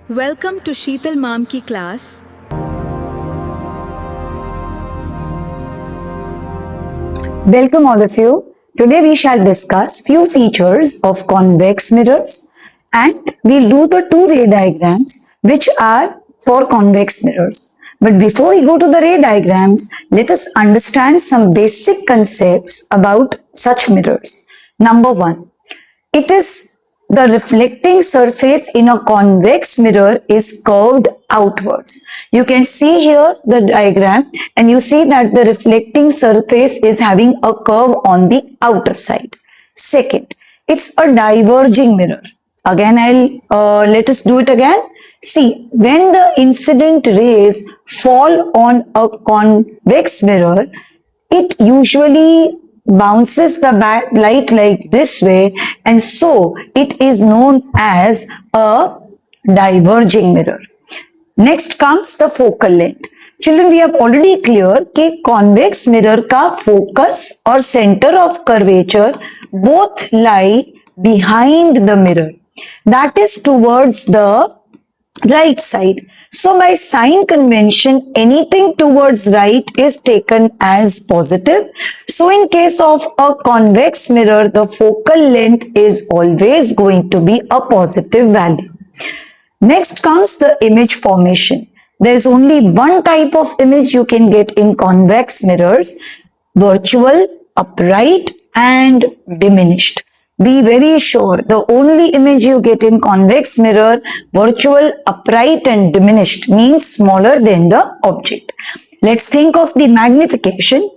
Welcome to Sheetal Ma'am की class. Welcome all of you. Today we shall discuss few features of convex mirrors and we'll do the two ray diagrams which are for convex mirrors. But before we go to the ray diagrams, let us understand some basic concepts about such mirrors. Number one, it is the reflecting surface in a convex mirror is curved outwards. You can see here the diagram and you see that the reflecting surface is having a curve on the outer side. Second, it's a diverging mirror. Again, let us do it again. See, when the incident rays fall on a convex mirror, it usually bounces the light like this way, and so it is known as a diverging mirror. Next comes the focal length. Children, we have already clear कि convex mirror का focus or center of curvature both lie behind the mirror, that is towards the right side. So by sign convention, anything towards right is taken as positive. So in case of a convex mirror, the focal length is always going to be a positive value. Next comes the image formation. There is only one type of image you can get in convex mirrors: virtual, upright and diminished. Be very sure, the only image you get in convex mirror, virtual, upright and diminished, means smaller than the object. Let's think of the magnification.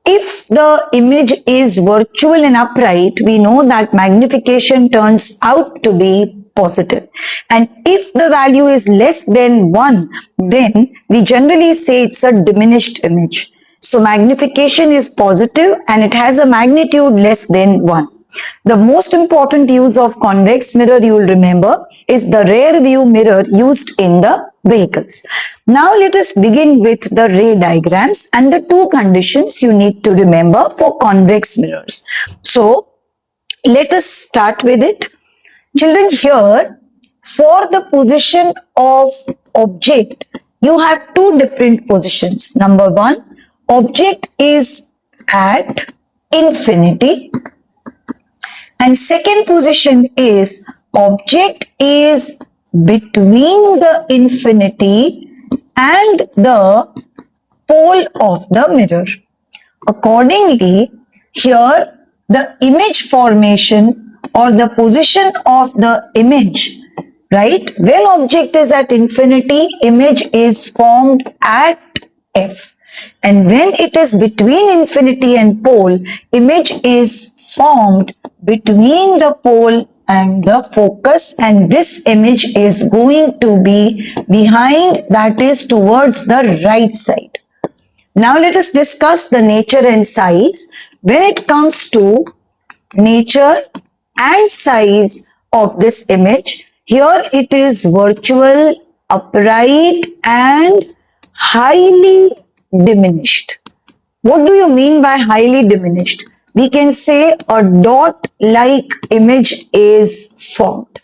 If the image is virtual and upright, we know that magnification turns out to be positive. And if the value is less than 1, then we generally say it's a diminished image. So magnification is positive and it has a magnitude less than 1. The most important use of convex mirror, you will remember, is the rear view mirror used in the vehicles. Now let us begin with the ray diagrams and the two conditions you need to remember for convex mirrors. So let us start with it. Children, here for the position of object, you have two different positions. Number one, object is at infinity. And second position is object is between the infinity and the pole of the mirror. Accordingly, here the image formation or the position of the image, right? When object is at infinity, image is formed at F. And when it is between infinity and pole, image is formed between the pole and the focus, and this image is going to be behind, that is towards the right side. Now let us discuss the nature and size. When it comes to nature and size of this image, here it is virtual, upright and highly diminished. What do you mean by highly diminished? We can say a dot-like image is formed.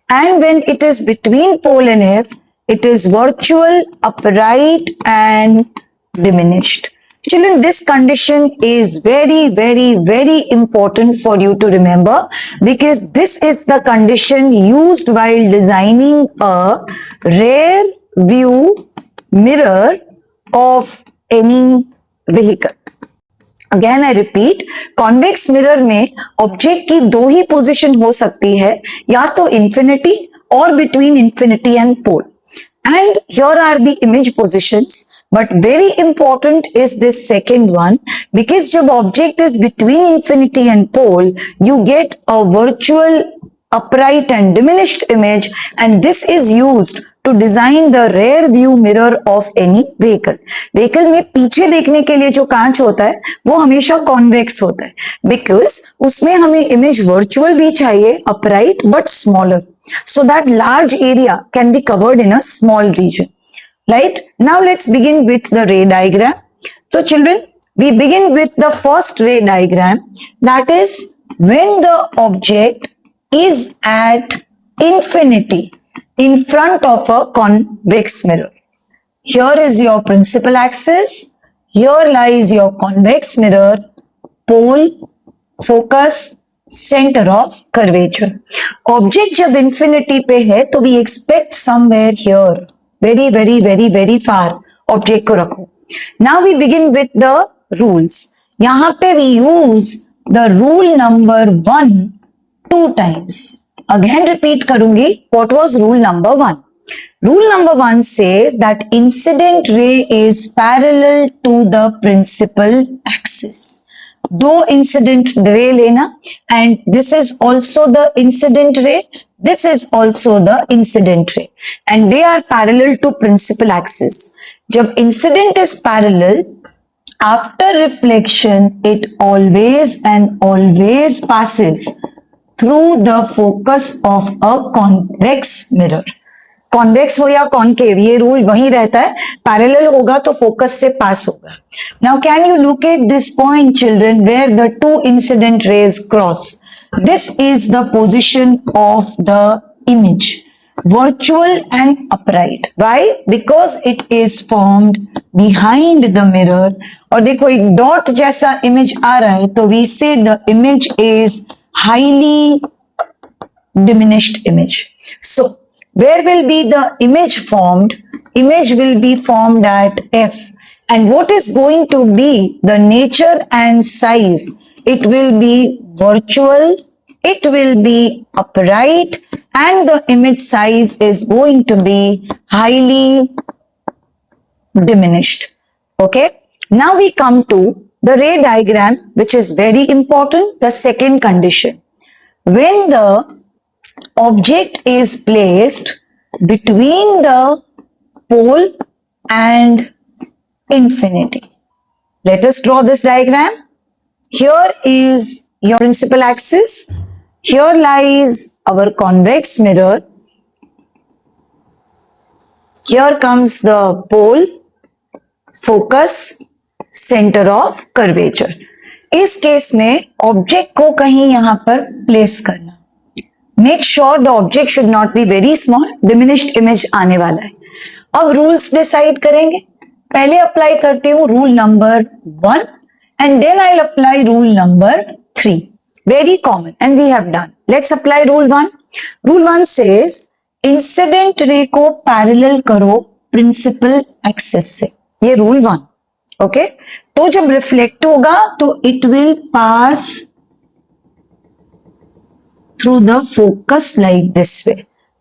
And when it is between pole and F, it is virtual, upright and diminished. Children, this condition is very, very, very important for you to remember, because this is the condition used while designing a rear view mirror of any vehicle. Again I repeat, convex mirror में object की दो ही position हो सकती है, या तो infinity और between infinity and pole. And here are the image positions, but very important is this second one, because जब object is between infinity and pole, you get a virtual, upright and diminished image, and this is used to design the rear view mirror of any vehicle. Vehicle में पीछे देखने के लिए जो कांच होता है वो हमेशा convex होता है, because उसमें हमें image virtual भी चाहिए, upright but smaller, so that large area can be covered in a small region. Right? Now let's begin with the ray diagram. So children, we begin with the first ray diagram, that is when the object is at infinity in front of a convex mirror. Here is your principal axis. Here lies your convex mirror, pole, focus, center of curvature. Object जब infinity पे है तो we expect somewhere here, very very very very far object को रखो. Now we begin with the rules. यहाँ पे we use the rule number 1 2 times. Again repeat करूंगी. What was rule number 1? Rule number 1 says that incident ray is parallel to the principal axis. दो incident ray लेना and this is also the incident ray, this is also the incident ray and they are parallel to principal axis. जब incident is parallel, after reflection it always and always passes through the focus of a convex mirror. Convex हो या concave, ये rule वही रहता है. Parallel होगा तो focus से पास होगा. Now can you locate this point children where the two incident rays cross? This is the position of the image, virtual and upright. Why? Because it is formed behind the mirror. और देखो एक dot जैसा image आ रहा है तो we से the image is highly diminished image. So where will be the image formed? Image will be formed at F. And what is going to be the nature and size? It will be virtual, it will be upright, and the image size is going to be highly diminished. Okay. Now we come to the ray diagram, which is very important. The second condition. When the object is placed between the pole and infinity. Let us draw this diagram. Here is your principal axis. Here lies our convex mirror. Here comes the pole, focus, center of curvature. इस case में object को कहीं यहां पर place करना. Make sure the object should not be very small, diminished image आने वाला है. अब रूल्स डिसाइड करेंगे. पहले अप्लाई करती हूं rule number 1 and then I apply rule number 3. Very common and we have done. Let's apply rule 1. Rule 1 says incident ray को parallel करो प्रिंसिपल एक्सिस से. ये रूल 1. ओके. तो जब रिफ्लेक्ट होगा तो it will pass through the focus like this way.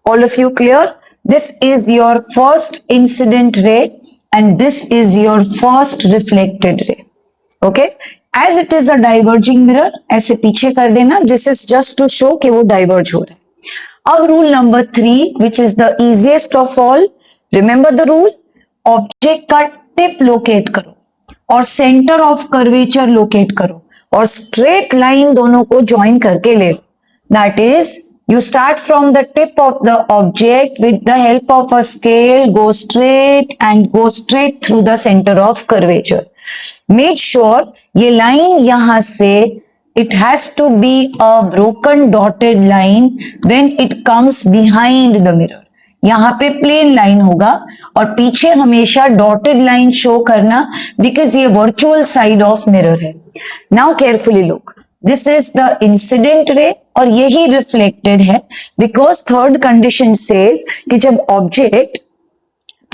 All of you clear? This is your first incident ray and this is your first reflected ray. Okay? As it is a diverging mirror, ऐसे पीछे कर देना. This is just to show कि वो diverge हो रहा है. अब rule number 3, which is the easiest of all. Remember the rule? Object का tip locate करो और center of curvature locate करो और straight line दोनों को join करके ले लो. That is, you start from the tip of the object with the help of a scale, go straight through the center of curvature. Make sure ये line यहाँ से it has to be a broken dotted line when it comes behind the mirror. यहाँ पे plain line होगा और पीछे हमेशा dotted line show करना because ये virtual side of mirror है. Now carefully look. This is the incident ray और यही reflected है because third condition says कि जब object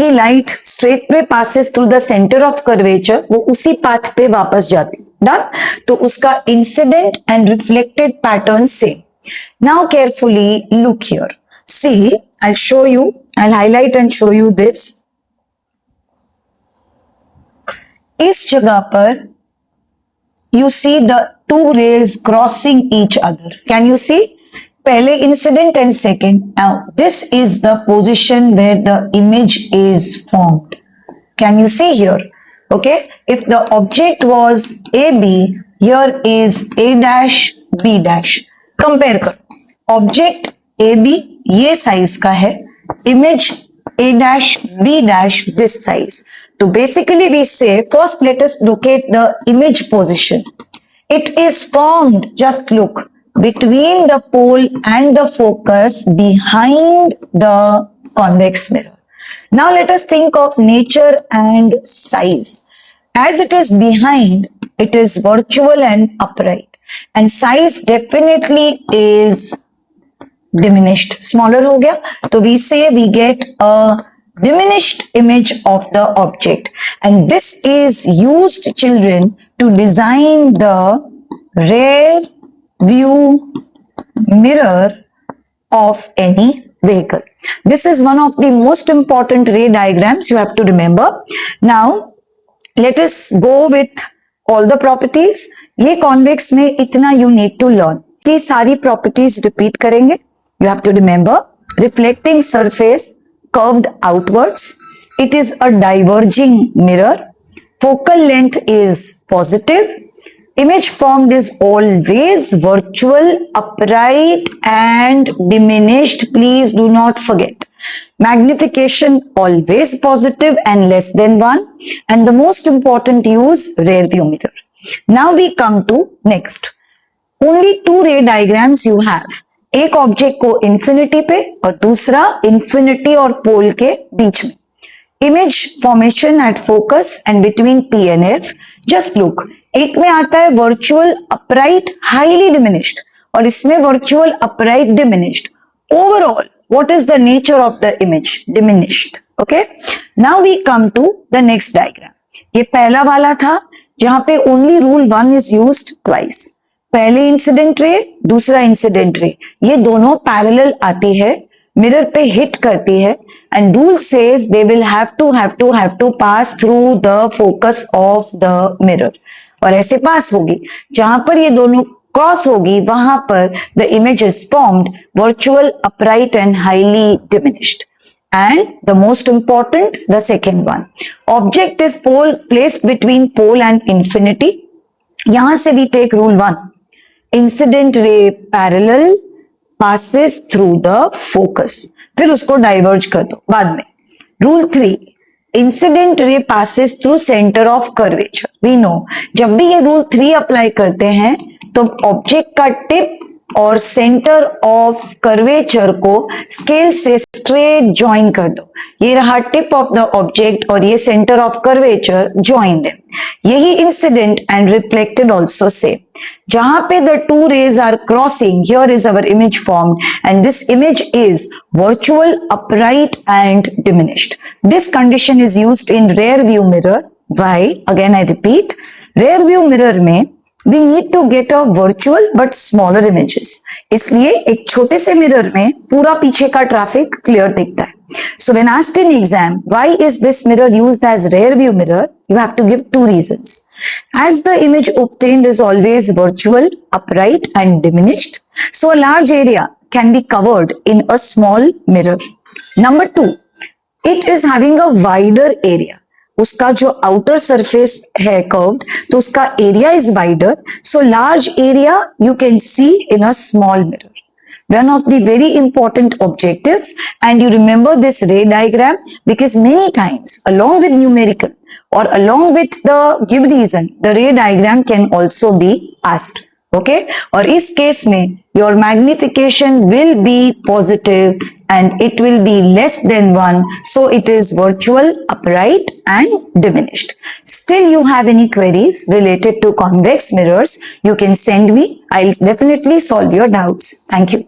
की light straight way passes through the center of curvature वो उसी path पे वापस जाती. Done? तो उसका incident and reflected pattern same. Now carefully look here. See, I'll show you, I'll highlight and show you this. इस जगह पर you see the two rays crossing each other. Can you see? पहले incident and second. Now this is the position where the image is formed. Can you see here? Okay. If the object was AB, here is A dash, B dash. Compare करो. Object AB ये size का है. Image A dash, B dash this size. So basically we say first let us locate the image position. It is formed, just look, between the pole and the focus behind the convex mirror. Now let us think of nature and size. As it is behind, it is virtual and upright, and size definitely is diminished, smaller हो गया. तो we say we get a diminished image of the object, and this is used, children, to design the rear view mirror of any vehicle. This is one of the most important ray diagrams you have to remember. Now let us go with all the properties. ये convex में इतना you need to learn कि सारी properties repeat करेंगे. You have to remember reflecting surface curved outwards. It is a diverging mirror. Focal length is positive. Image formed is always virtual, upright and diminished. Please do not forget. Magnification always positive and less than 1. And the most important, use rear view mirror. Now we come to next. Only two ray diagrams you have. एक object को infinity पे और दूसरा infinity और पोल के बीच में. Image formation at focus and between P and F. Just look, एक में आता है वर्चुअल अपराइट हाईली डिमिनिश्ड और इसमें virtual upright diminished. Overall what is the nature of the image? Diminished. Okay, now we come to the next diagram. ये पहला वाला था जहां पे only rule 1 is used twice. पहले इंसिडेंट रे, दूसरा इंसिडेंट रे, ये दोनों पैरेलल आती है, मिरर पे हिट करती है, and rule says they will have to pass through the focus of the mirror. और ऐसे पास होगी, जहां पर ये दोनों क्रॉस होगी वहां पर the image is formed virtual, upright and highly diminished. And the most important, the second one, object is placed between pole and infinity. यहां से we take rule 1. Incident ray parallel passes through the focus. फिर उसको diverge कर दो बाद में. Rule 3, incident ray passes through centre of curvature. We know जब भी ये रूल 3 अप्लाई करते हैं तो ऑब्जेक्ट का टिप और सेंटर ऑफ कर्वेचर को स्केल से स्ट्रेट ज्वाइन कर दो. ये रहा टिप ऑफ द ऑब्जेक्ट और ये centre of curvature, join them. यही incident and reflected also same. जहां पे the two rays are crossing, here is our image formed and this image is virtual, upright and diminished. This condition is used in rear view mirror. Why? Again I repeat, rear view mirror में we need to get a virtual but smaller images. इसलिए एक छोटे से mirror में पूरा पीछे का traffic clear दिखता है. So when asked in exam, why is this mirror used as rear view mirror? You have to give two reasons. As the image obtained is always virtual, upright and diminished, so a large area can be covered in a small mirror. Number 2, it is having a wider area. उसका जो outer surface है curved, तो उसका area is wider, so large area you can see in a small mirror. One of the very important objectives, and you remember this ray diagram because many times along with numerical or along with the give reason, the ray diagram can also be asked. Okay, और इस case में your magnification will be positive and it will be less than 1, so it is virtual, upright and diminished. Still you have any queries related to convex mirrors, you can send me. I'll definitely solve your doubts. Thank you.